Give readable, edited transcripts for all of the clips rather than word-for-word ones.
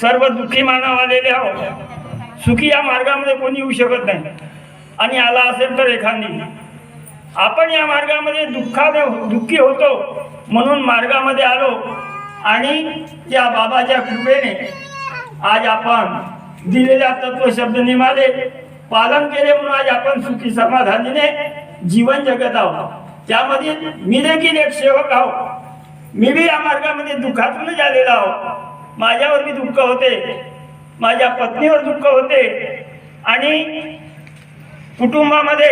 सर्व दुःखी मानव आलेले आहोत। सुखी या मार्गामध्ये कोणी येऊ शकत नाही आणि आला असेल तर एखादी। आपण या मार्गामध्ये दुःखी होतो म्हणून मार्गामध्ये आलो आणि त्या बाबाच्या कृपेने आज आपण दिलेल्या तत्वशब्द नियमाले पालन केले म्हणून आज आपण सुखी समाधानीने जीवन जगत आहोत। त्यामध्ये मी देखील एक सेवक आहो। मी बी या मार्गामध्ये दुःखातूनच आलेला आहो। माझ्यावर बी दुःख होते, माझ्या पत्नीवर दुःख होते आणि कुटुंबामध्ये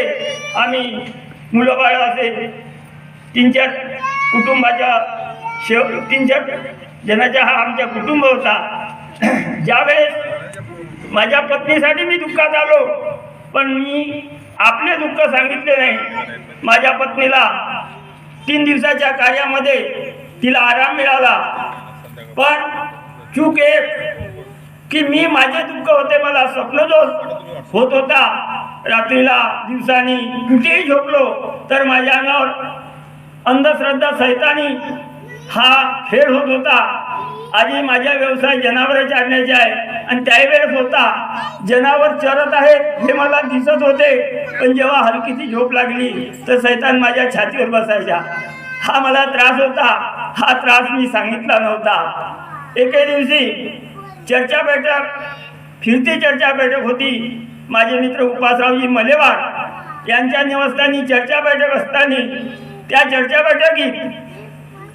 आम्ही मुलं बाळ असे 3-4 कुटुंबाच्या 3-4 जणांचा हा आमचा कुटुंब होता। ज्यावेळेस माझ्या पत्नीसाठी मी दुःखात आलो पण मी आपले दुःख सांगितले नाही। माझ्या पत्नीला 3 दिवसाच्या कार्यामध्ये तिला आराम मिळाला, पण चूक एक की मी माझे दुःख होते, मला स्वप्नदोष होत होता। रात्रीला दिवसानी कुठेही झोपलो तर माझ्या अंगावर अंधश्रद्धा सैतानी हा खेळ होत होता। आधी माझा व्यवसाय जनावर चारण्याचा आहे आणि त्यावेळेस होता जनावर चरत आहे हे मला दिसत होते, पण जेव्हा हलकीची झोप लागली तर सैतान माझ्या छातीवर बसायचा। हा मला त्रास होता। हा त्रास मी सांगितला नव्हता। एके दिवशी चर्चा बैठक, फिरती चर्चा बैठक होती। माझे मित्र उपासरावजी मलेवार यांच्या निवासस्थानी चर्चा बैठक असताना त्या चर्चा बैठकीत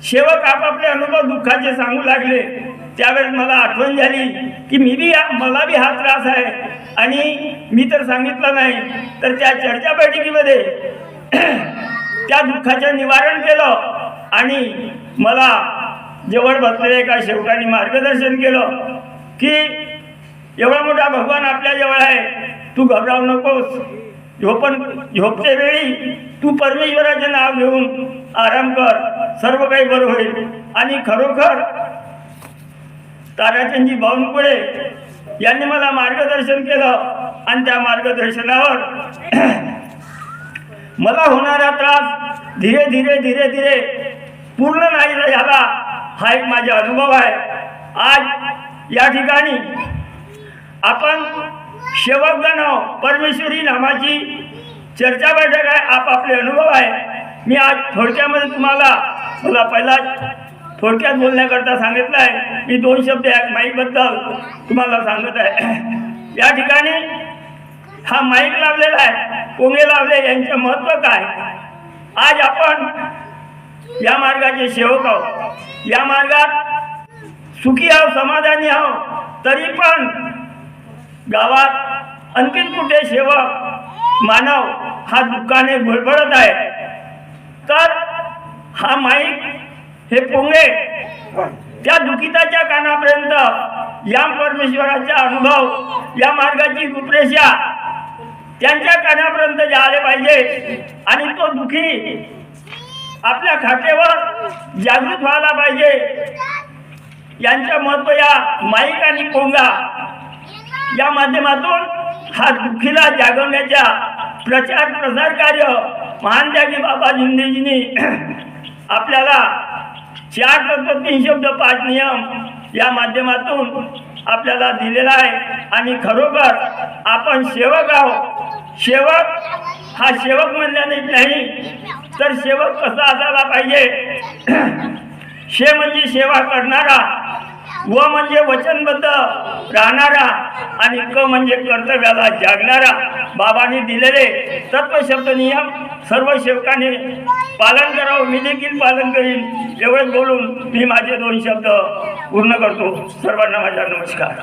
सेवक आपापले अनुभव दुःखाचे सांगू लागले। त्यावेळेस मला आठवण झाली की मला बी हा त्रास आहे आणि मी तर सांगितलं नाही। तर त्या चर्चा बैठकीमध्ये त्या दुःखाचं निवारण केलं आणि मला जवळ बसलेल्या एका सेवकाने मार्गदर्शन केलं की एवढा मोठा भगवान आपल्या जवळ आहे, तू घबरावू नकोस। झोपते वेळी तू परमेश्वराचे नाव घेऊन आराम कर, सर्व काही बरं होईल। आणि खरोखर ताराचंदजी बावनकुळे यांनी मला मार्गदर्शन केलं आणि त्या मार्गदर्शनावर मला होणारा त्रास धीरे धीरे पूर्ण नाही झाला। हा एक माझा अनुभव आहे। आज या ठिकाणी आपण सेवकगण परमेश्वरी नामाची चर्चा बैठक आहे, आपापले अनुभव आहे। मी आज थोडक्यामध्ये मला पहिला थोडक्यात बोलण्याकरता सांगितलं आहे। मी 2 शब्द या माईकबद्दल तुम्हाला सांगत आहे। या ठिकाणी हा माईक लावलेला आहे, कोंगे लावले, यांचे महत्त्व काय। आज आपण या मार्गाचे सेवक आहोत, या मार्गात सुखी आहोत, समाधानी आहोत। तरी पण गावात आणखीन कुठे सेवक मानव हा दुःखाने घोळबळत आहे। तर हा माईक, हे पोंगे त्या दुःखिताच्या कानापर्यंत या परमेश्वराचा अनुभव, या मार्गाची रूपरेषा त्यांच्या कानापर्यंत जायला पाहिजे आणि तो दुःखी आपल्या खातेवर जागृत व्हायला पाहिजे। यांचं महत्त्व या माईक आणि पोंगा या माध्यमातून हा दुःखीला जागवण्याचा प्रचार प्रसार कार्य महान त्यागी बाबा जिंदेजींनी आपल्याला 4 तत्व 3 शब्द 5 नियम या माध्यमातून आपल्याला दिलेला आहे। आणि खरोखर आपण सेवक आहोत। सेवक हा सेवक म्हणल्याने नाही तर सेवक कसा असायला पाहिजे। शे म्हणजे सेवा करणारा, व म्हणजे वचनबद्ध राहणारा आणि क म्हणजे कर्तव्याला जागणारा। बाबांनी दिलेले तत्वशब्द नियम सर्व सेवकाने पालन करावं, मी देखील पालन करीन। एवढंच बोलून मी माझे 2 शब्द पूर्ण करतो। सर्वांना माझा नमस्कार।